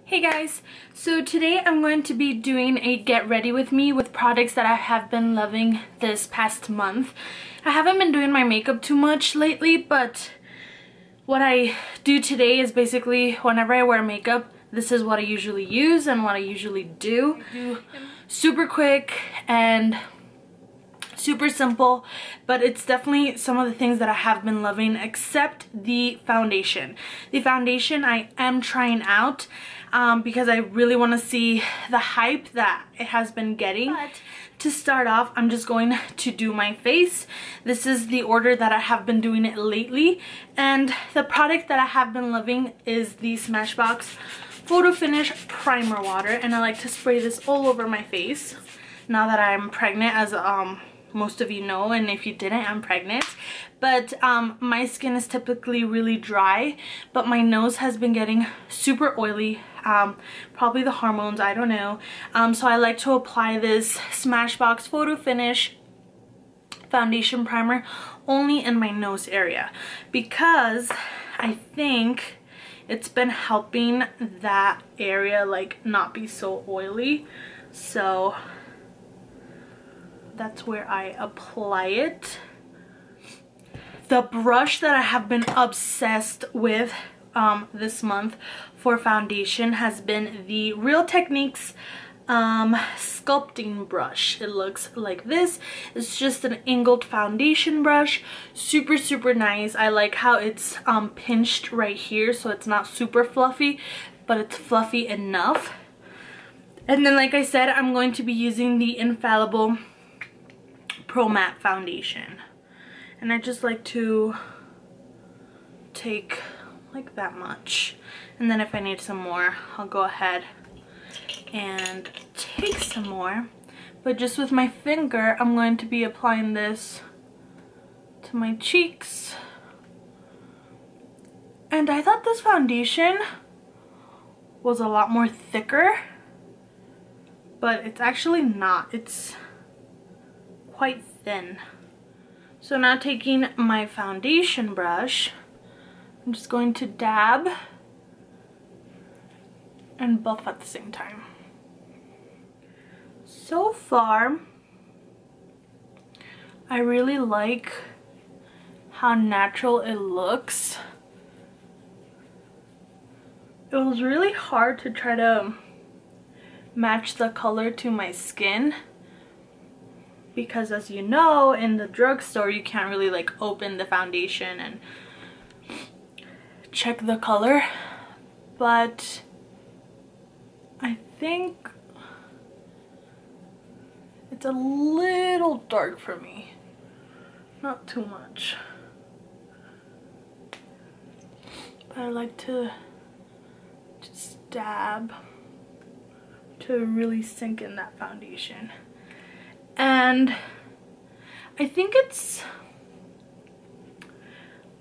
Hey guys, so today I'm going to be doing a get ready with me with products that I have been loving this past month. I haven't been doing my makeup too much lately, but what I do today is basically whenever I wear makeup, this is what I usually use and what I usually do. Super quick and super simple, but it's definitely some of the things that I have been loving, except the foundation. The foundation I am trying out because I really want to see the hype that it has been getting. But to start off, I'm just going to do my face. This is the order that I have been doing it lately, and the product that I have been loving is the Smashbox photofinish primer water, and I like to spray this all over my face now that I'm pregnant, as most of you know, and if you didn't, I'm pregnant. But my skin is typically really dry, but my nose has been getting super oily, probably the hormones, I don't know. So I like to apply this Smashbox photofinish foundation primer only in my nose area, because I think it's been helping that area like not be so oily. So that's where I apply it. The brush that I have been obsessed with this month for foundation has been the Real Techniques sculpting brush. It looks like this. It's just an angled foundation brush. Super nice. I like how it's pinched right here, so it's not super fluffy, but it's fluffy enough. And then, like I said, I'm going to be using the Infallible Pro Matte foundation, and I just like to take like that much, and then if I need some more, I'll go ahead and take some more. But just with my finger, I'm going to be applying this to my cheeks. And I thought this foundation was a lot more thicker, but it's actually not. It's quite thin. So now, taking my foundation brush, I'm just going to dab and buff at the same time. So far, I really like how natural it looks. It was really hard to try to match the color to my skin, because as you know, in the drugstore you can't really like open the foundation and check the color. But I think it's a little dark for me, not too much, but I like to just dab to really sink in that foundation. And I think it's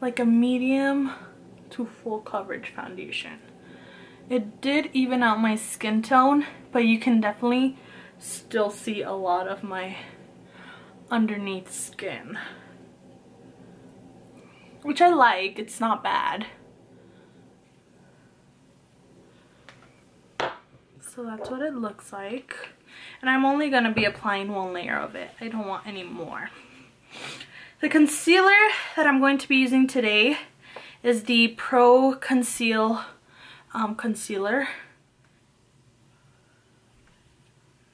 like a medium to full coverage foundation. It did even out my skin tone, but you can definitely still see a lot of my underneath skin, which I like. It's not bad. So that's what it looks like. And I'm only going to be applying one layer of it. I don't want any more. The concealer that I'm going to be using today is the Pro Conceal concealer.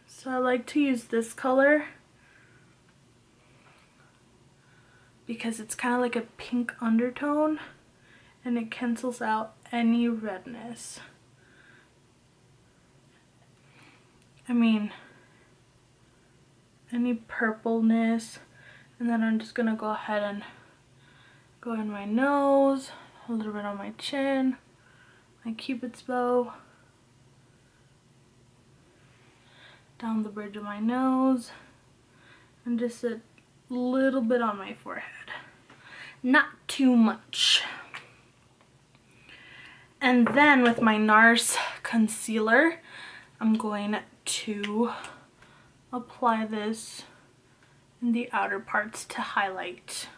So I like to use this color because it's kind of like a pink undertone and it cancels out any redness. I mean, any purpleness. And then I'm just gonna go ahead and go in my nose, a little bit on my chin, my cupid's bow, down the bridge of my nose, and just a little bit on my forehead. Not too much. And then with my NARS concealer, I'm going to apply this in the outer parts to highlight.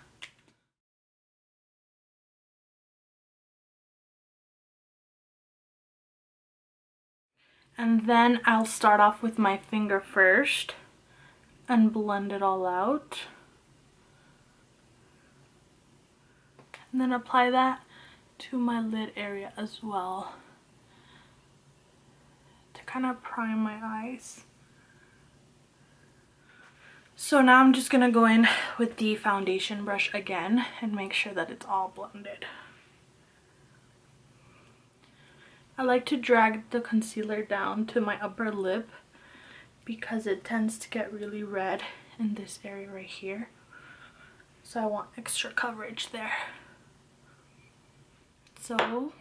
And then I'll start off with my finger first and blend it all out. And then apply that to my lid area as well to kind of prime my eyes. So now I'm just gonna go in with the foundation brush again and make sure that it's all blended. I like to drag the concealer down to my upper lip because it tends to get really red in this area right here. So I want extra coverage there. So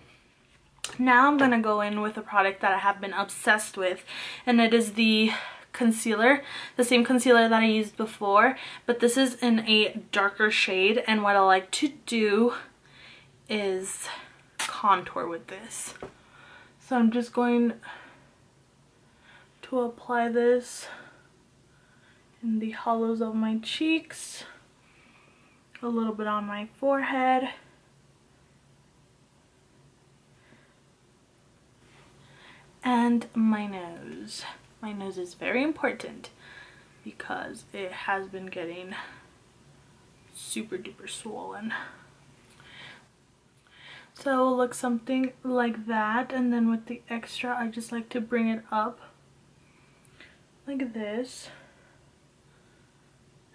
now I'm gonna go in with a product that I have been obsessed with, and it is the concealer, the same concealer that I used before, but this is in a darker shade, and what I like to do is contour with this. So I'm just going to apply this in the hollows of my cheeks, a little bit on my forehead, and my nose. My nose is very important because it has been getting super duper swollen. So it will look something like that, and then with the extra I just like to bring it up like this.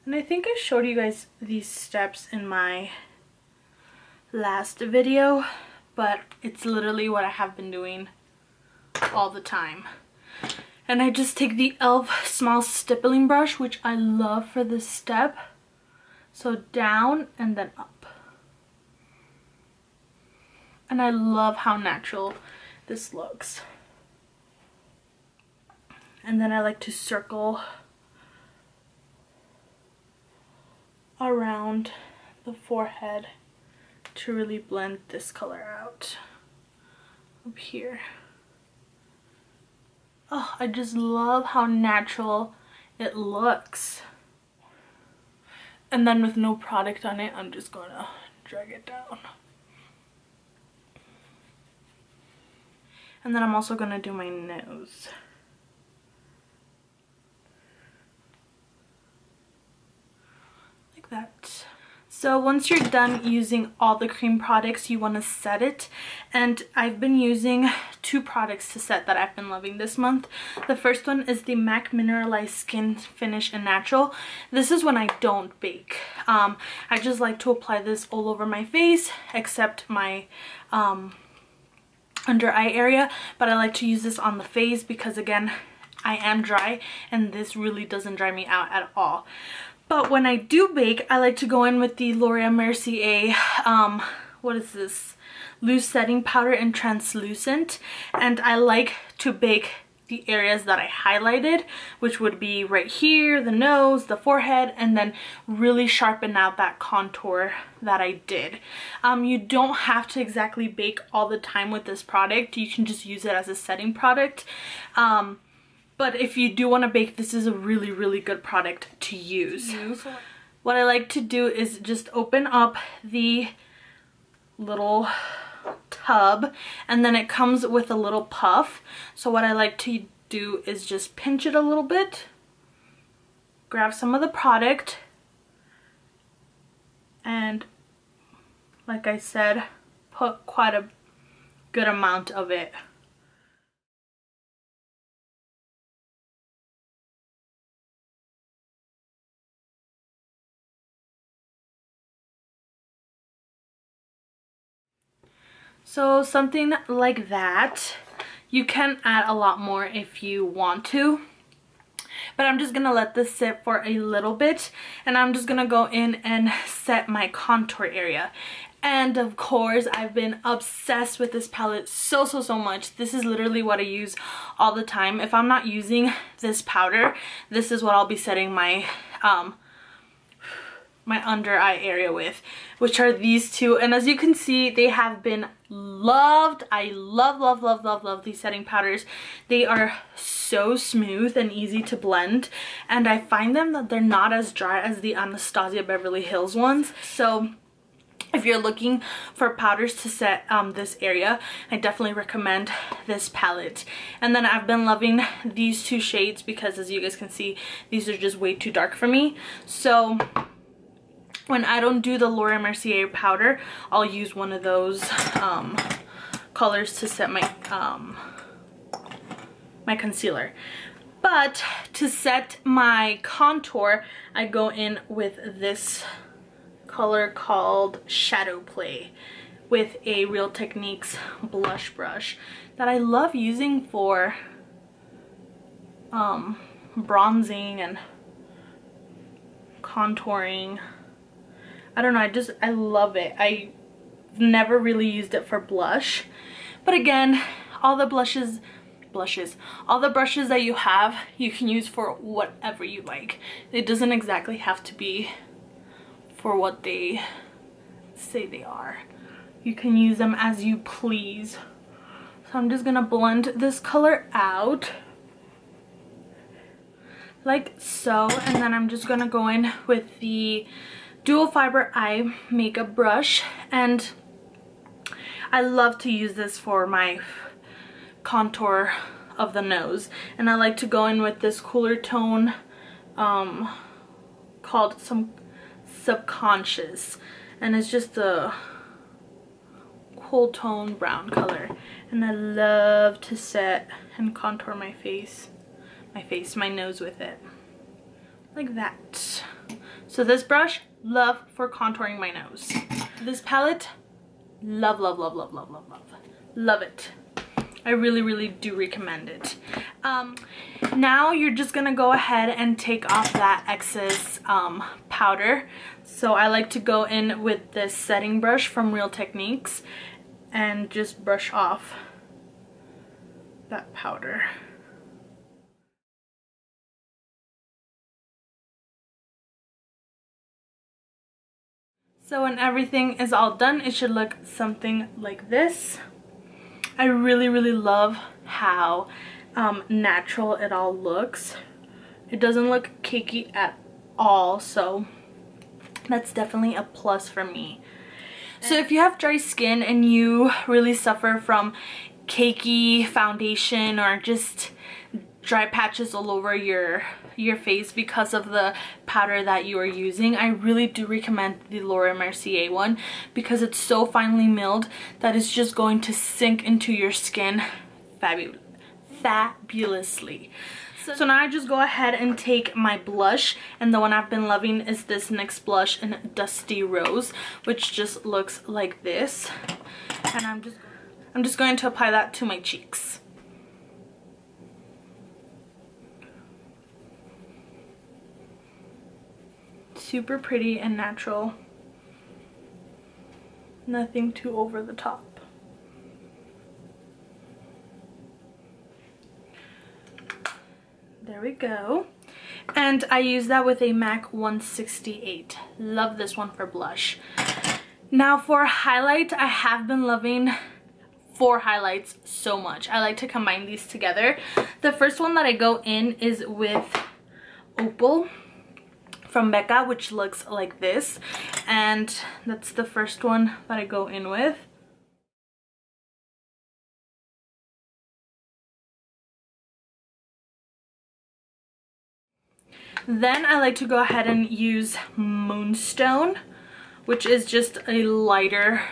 And I think I showed you guys these steps in my last video, but it's literally what I have been doing all the time. And I just take the e.l.f. small stippling brush, which I love for this step. So down and then up. And I love how natural this looks. And then I like to circle around the forehead to really blend this color out up here. Oh, I just love how natural it looks. And then with no product on it, I'm just gonna drag it down. And then I'm also gonna do my nose. Like that. So once you're done using all the cream products, you want to set it. And I've been using 2 products to set that I've been loving this month. The first one is the MAC Mineralize Skin Finish and Natural. This is when I don't bake. I just like to apply this all over my face except my under eye area. But I like to use this on the face because, again, I am dry and this really doesn't dry me out at all. But when I do bake, I like to go in with the Mercier, what is this? Loose setting powder in translucent. And I like to bake the areas that I highlighted, which would be right here, the nose, the forehead, and then really sharpen out that contour that I did. You don't have to exactly bake all the time with this product. You can just use it as a setting product. But if you do want to bake, this is a really, really good product to use. What I like to do is just open up the little tub, and then it comes with a little puff. So what I like to do is just pinch it a little bit, grab some of the product, and like I said, put quite a good amount of it. So something like that. You can add a lot more if you want to, but I'm just gonna let this sit for a little bit, and I'm just gonna go in and set my contour area. And of course, I've been obsessed with this palette so much. This is literally what I use all the time. If I'm not using this powder, this is what I'll be setting my my under eye area with, which are these 2. And as you can see, they have been loved. I love these setting powders. They are so smooth and easy to blend, and I find them that they're not as dry as the Anastasia Beverly Hills ones. So if you're looking for powders to set this area, I definitely recommend this palette. And then I've been loving these two shades because, as you guys can see, these are just way too dark for me. So when I don't do the Laura Mercier powder, I'll use one of those colors to set my my concealer. But to set my contour, I go in with this color called Shadow Play with a Real Techniques blush brush that I love using for bronzing and contouring. I don't know, I love it. I've never really used it for blush, but again, all the all the brushes that you have, you can use for whatever you like. It doesn't exactly have to be for what they say they are. You can use them as you please. So I'm just gonna blend this color out like so, and then I'm just gonna go in with the dual fiber eye makeup brush, and I love to use this for my contour of the nose, and I like to go in with this cooler tone called some Subconscious, and it's just a cool tone brown color, and I love to set and contour my nose with it like that. So this brush, love for contouring my nose. This palette, love it. I really do recommend it. Now you're just gonna go ahead and take off that excess powder. So I like to go in with this setting brush from Real Techniques and just brush off that powder. So when everything is all done, it should look something like this. I really love how natural it all looks. It doesn't look cakey at all, so that's definitely a plus for me. So if you have dry skin and you really suffer from cakey foundation or just dry patches all over your face because of the powder that you are using, I really do recommend the Laura Mercier one because it's so finely milled that it's just going to sink into your skin fabulously. So now I just go ahead and take my blush, and the one I've been loving is this NYX blush in Dusty Rose, which just looks like this, and I'm just going to apply that to my cheeks. Super pretty and natural. Nothing too over the top. There we go. And I use that with a MAC 168. Love this one for blush. Now for highlight, I have been loving 4 highlights so much. I like to combine these together. The first one that I go in is with Opal from Becca, which looks like this, and that's the first one that I go in with. Then I like to go ahead and use Moonstone, which is just a lighter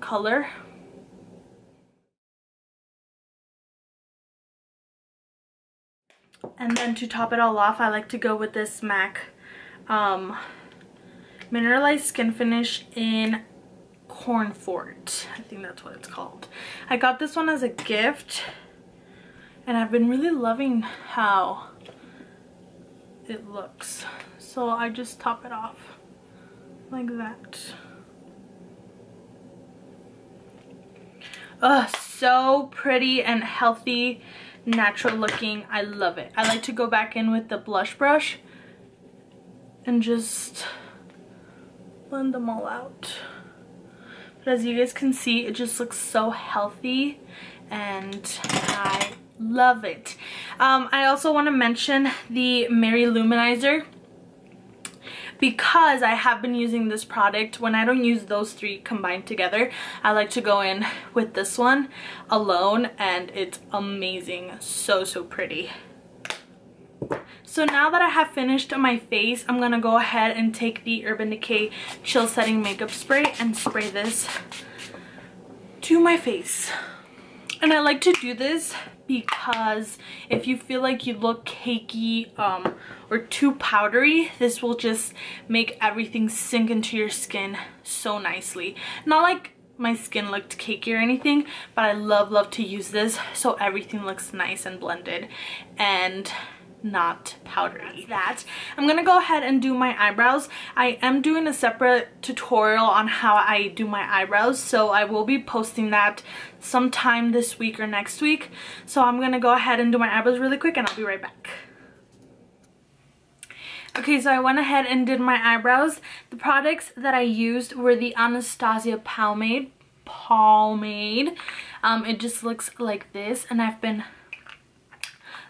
color. And then to top it all off, I like to go with this MAC Mineralize Skin Finish in Cornfort. I think that's what it's called. I got this one as a gift, and I've been really loving how it looks. So I just top it off like that. Oh, so pretty and healthy, natural looking. I love it. I like to go back in with the blush brush and just blend them all out. But as you guys can see, it just looks so healthy and I love it. I also want to mention the Mary Luminizer. because I have been using this product. When I don't use those three combined together, I like to go in with this one alone, and it's amazing. So pretty. So now that I have finished my face, I'm gonna go ahead and take the Urban Decay Chill Setting Makeup Spray and spray this to my face. And I like to do this because if you feel like you look cakey or too powdery, this will just make everything sink into your skin so nicely. Not like my skin looked cakey or anything, but I love to use this so everything looks nice and blended and not powdery. That I'm gonna go ahead and do my eyebrows. I am doing a separate tutorial on how I do my eyebrows, so I will be posting that sometime this week or next week. So I'm gonna go ahead and do my eyebrows really quick and I'll be right back. Okay, so I went ahead and did my eyebrows. The products that I used were the Anastasia Pomade. It just looks like this, and I've been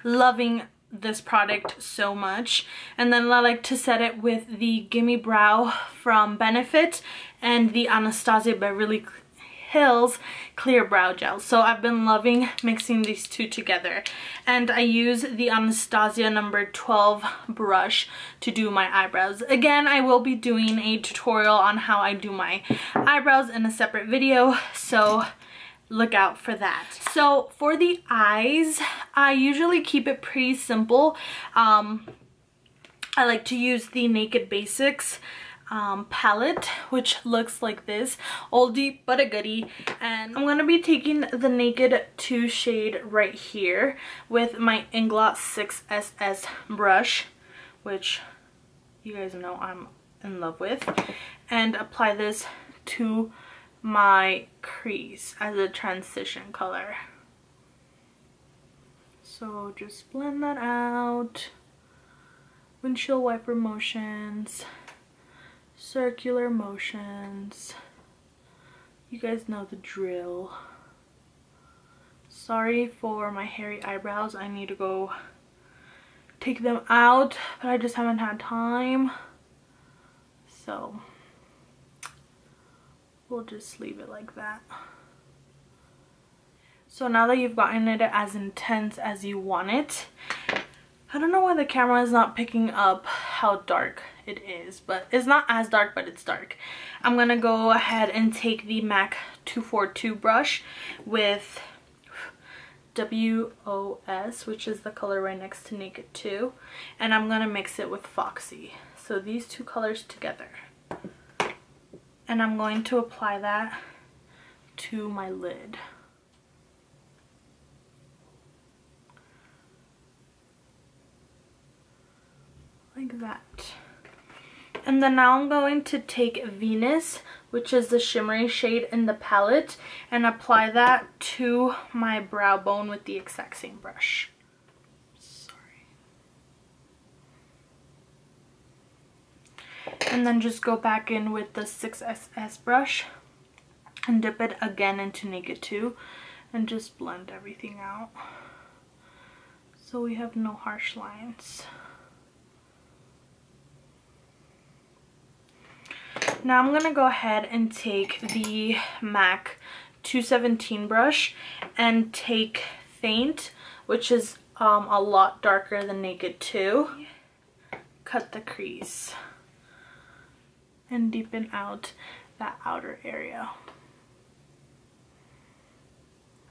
loving this product so much. And then I like to set it with the Gimme Brow from Benefit and the Anastasia Beverly Hills Clear Brow Gel. So I've been loving mixing these two together, and I use the Anastasia number 12 brush to do my eyebrows. Again, I will be doing a tutorial on how I do my eyebrows in a separate video, so look out for that. So for the eyes, I usually keep it pretty simple. I like to use the Naked Basics palette, which looks like this, oldie but a goodie. And I'm going to be taking the Naked 2 shade right here with my Inglot 6SS brush, which you guys know I'm in love with, and apply this to my crease as a transition color. So just blend that out. Windshield wiper motions, circular motions. You guys know the drill. Sorry for my hairy eyebrows. I need to go take them out, but I just haven't had time. So we'll just leave it like that. So now that you've gotten it as intense as you want it, I don't know why the camera is not picking up how dark it is, but it's not as dark, but it's dark. I'm gonna go ahead and take the MAC 242 brush with WOS, which is the color right next to Naked 2, and I'm gonna mix it with Foxy. So these two colors together. And I'm going to apply that to my lid. Like that. And then now I'm going to take Venus, which is the shimmery shade in the palette, and apply that to my brow bone with the exact same brush. And then just go back in with the 6SS brush and dip it again into Naked 2 and just blend everything out so we have no harsh lines. Now I'm gonna go ahead and take the MAC 217 brush and take Faint, which is a lot darker than Naked 2. Cut the crease and deepen out that outer area.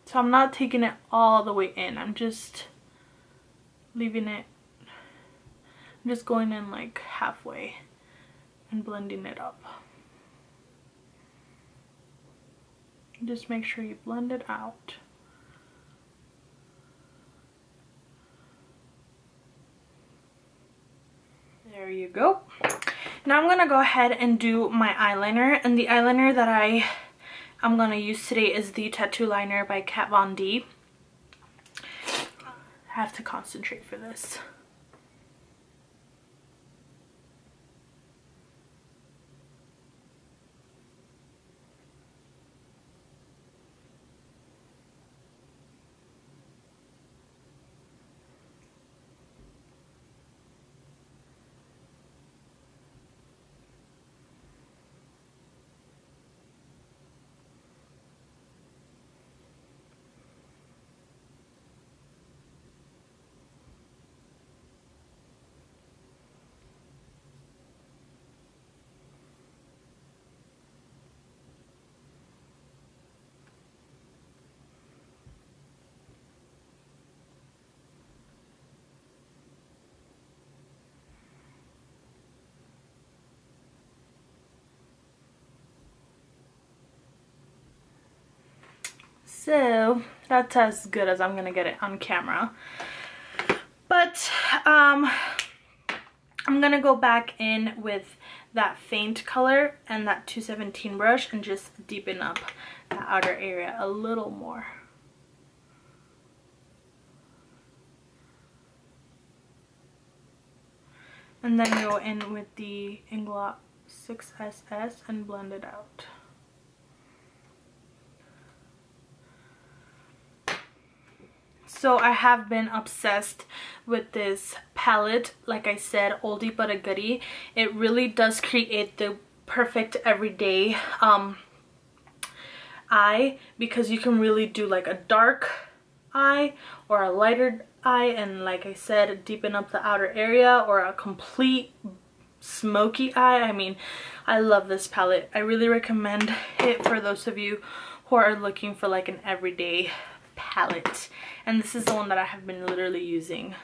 So I'm not taking it all the way in, I'm just leaving it, I'm just going in like halfway and blending it up. Just make sure you blend it out. There you go. Now I'm gonna go ahead and do my eyeliner, and the eyeliner that I'm gonna use today is the Tattoo Liner by Kat Von D. I have to concentrate for this. So that's as good as I'm gonna get it on camera. But I'm gonna go back in with that faint color and that 217 brush and just deepen up the outer area a little more. And then go in with the Inglot 6SS and blend it out. So I have been obsessed with this palette. Like I said, oldie but a goodie. It really does create the perfect everyday eye, because you can really do like a dark eye or a lighter eye, and like I said, deepen up the outer area, or a complete smoky eye. I mean, I love this palette. I really recommend it for those of you who are looking for like an everyday palette, and this is the one that I have been literally using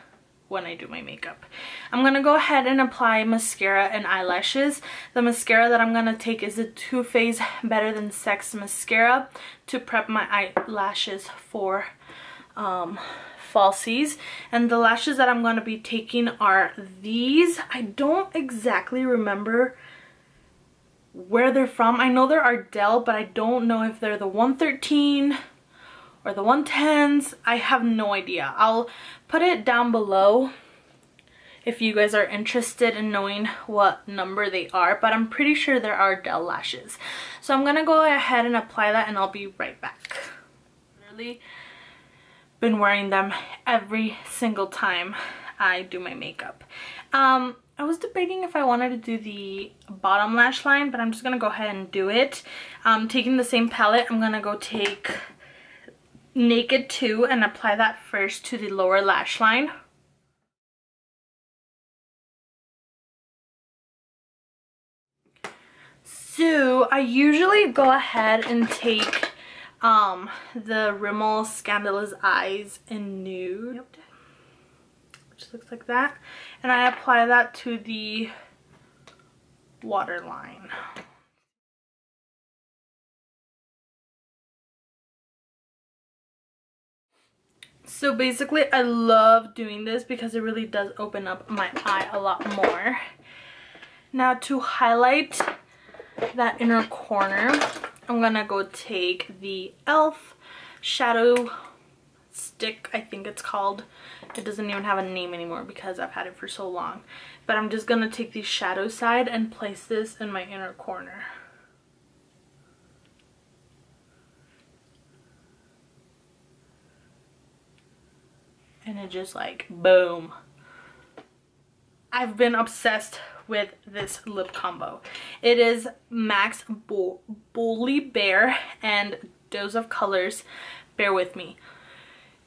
when I do my makeup. I'm gonna go ahead and apply mascara and eyelashes. The mascara that I'm gonna take is the Too Faced Better Than Sex mascara to prep my eyelashes for falsies. And the lashes that I'm gonna be taking are these. I don't exactly remember where they're from. I know they're Ardell, but I don't know if they're the 113 or the 110s. I have no idea. I'll put it down below if you guys are interested in knowing what number they are, but I'm pretty sure they're Ardell lashes. So I'm gonna go ahead and apply that, and I'll be right back. Really been wearing them every single time I do my makeup. I was debating if I wanted to do the bottom lash line, but I'm just gonna go ahead and do it. Taking the same palette, I'm gonna go take Naked 2 and apply that first to the lower lash line. So I usually go ahead and take the Rimmel Scandalous Eyes in Nude, which looks like that, and I apply that to the waterline. So basically I love doing this because it really does open up my eye a lot more. Now to highlight that inner corner, I'm gonna go take the e.l.f. shadow stick, I think it's called. It doesn't even have a name anymore because I've had it for so long. But I'm just gonna take the shadow side and place this in my inner corner. And it just like boom. I've been obsessed with this lip combo. It is MAC's Bully Bear and Dose of Colors. Bear with me.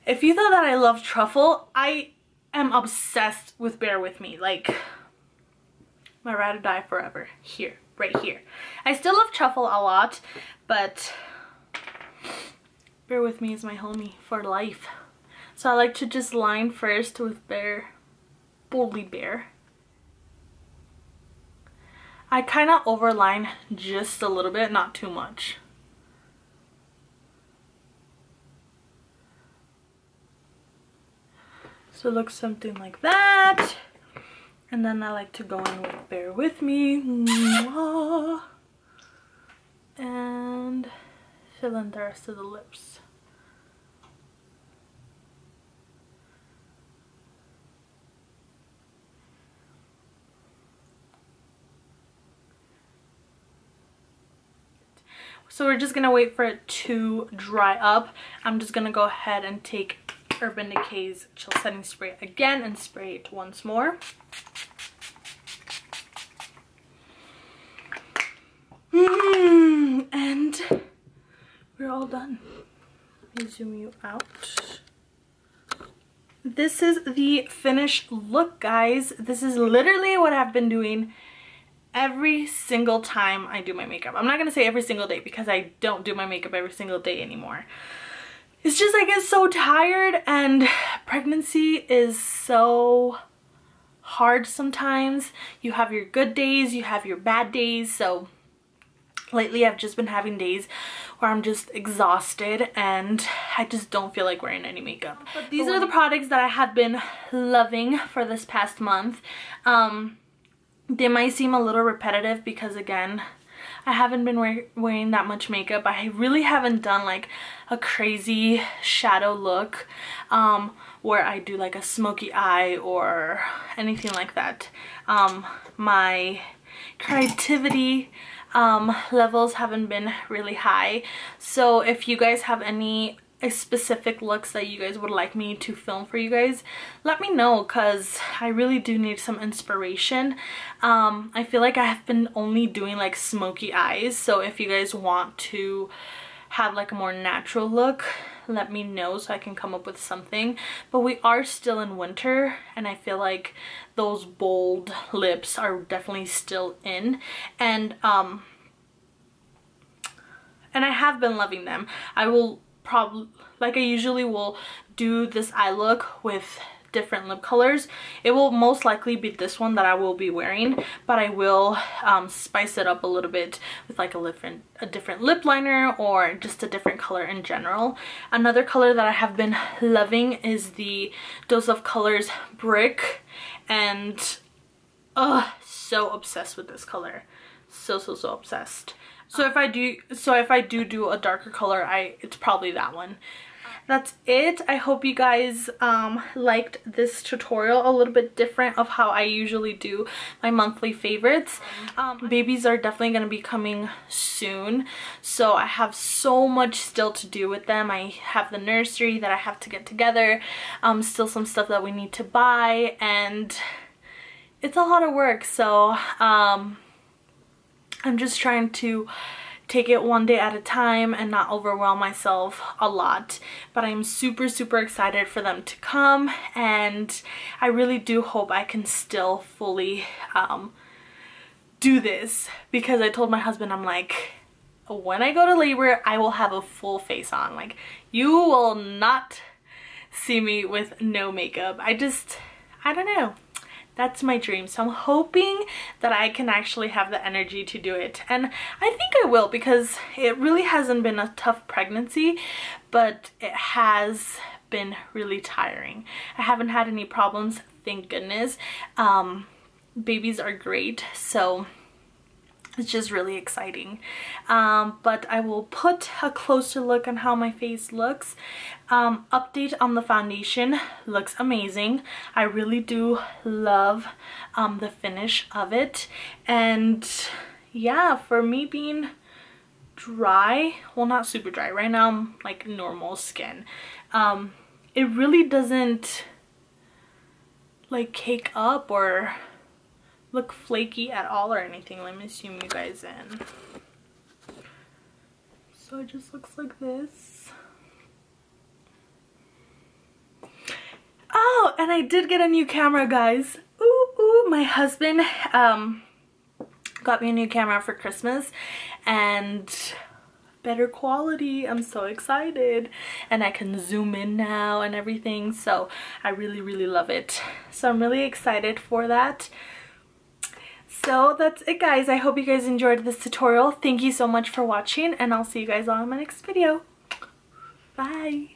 If you thought that I love truffle, I am obsessed with Bear With Me. Like, my ride or die forever. Here, right here. I still love truffle a lot, but Bear With Me is my homie for life. So I like to just line first with Bully Bear. I kind of overline just a little bit, not too much. So it looks something like that. And then I like to go in with Bear With Me. And fill in the rest of the lips. So we're just gonna wait for it to dry up. I'm just gonna go ahead and take Urban Decay's Chill Setting Spray again and spray it once more. And we're all done. Let me zoom you out. This is the finished look, guys. This is literally what I've been doing every single time I do my makeup. I'm not gonna say every single day because I don't do my makeup every single day anymore. It's just I get so tired, and pregnancy is so hard sometimes. You have your good days, you have your bad days, so lately I've just been having days where I'm just exhausted and I just don't feel like wearing any makeup. But these are the products that I have been loving for this past month. They might seem a little repetitive because, again, I haven't been wearing that much makeup. I really haven't done like a crazy shadow look where I do like a smoky eye or anything like that. My creativity levels haven't been really high, so if you guys have any specific looks that you guys would like me to film for you guys, let me know, because I really do need some inspiration. I feel like I have been only doing like smoky eyes, so if you guys want to have like a more natural look, let me know so I can come up with something. But we are still in winter and I feel like those bold lips are definitely still in, and I have been loving them. I will probably, like I usually will do this eye look with different lip colors. It will most likely be this one that I will be wearing, but I will spice it up a little bit with like a different lip liner or just a different color in general. Another color that I have been loving is the Dose of Colors Brick, and so obsessed with this color. So obsessed. So if I do a darker color, it's probably that one. That's it. I hope you guys liked this tutorial, a little bit different of how I usually do my monthly favorites. Babies are definitely going to be coming soon, so I have so much still to do with them. I have the nursery that I have to get together, still some stuff that we need to buy, and it's a lot of work. So I'm just trying to take it one day at a time and not overwhelm myself a lot. But I'm super excited for them to come, and I really do hope I can still fully do this, because I told my husband, I'm like, when I go to labor I will have a full face on. Like, you will not see me with no makeup. I don't know. That's my dream. So I'm hoping that I can actually have the energy to do it. And I think I will, because it really hasn't been a tough pregnancy, but it has been really tiring. I haven't had any problems, thank goodness. Babies are great, so it's just really exciting. But I will put a closer look on how my face looks. Update on the foundation, looks amazing. I really do love the finish of it. And yeah, for me being dry, well, not super dry, right now I'm like normal skin, it really doesn't like cake up or look flaky at all or anything. Let me zoom you guys in. So it just looks like this. Oh, and I did get a new camera, guys. Ooh, my husband got me a new camera for Christmas, and better quality. I'm so excited, and I can zoom in now and everything, so I really love it. So I'm really excited for that. So that's it, guys. I hope you guys enjoyed this tutorial. Thank you so much for watching, and I'll see you guys all in my next video. Bye.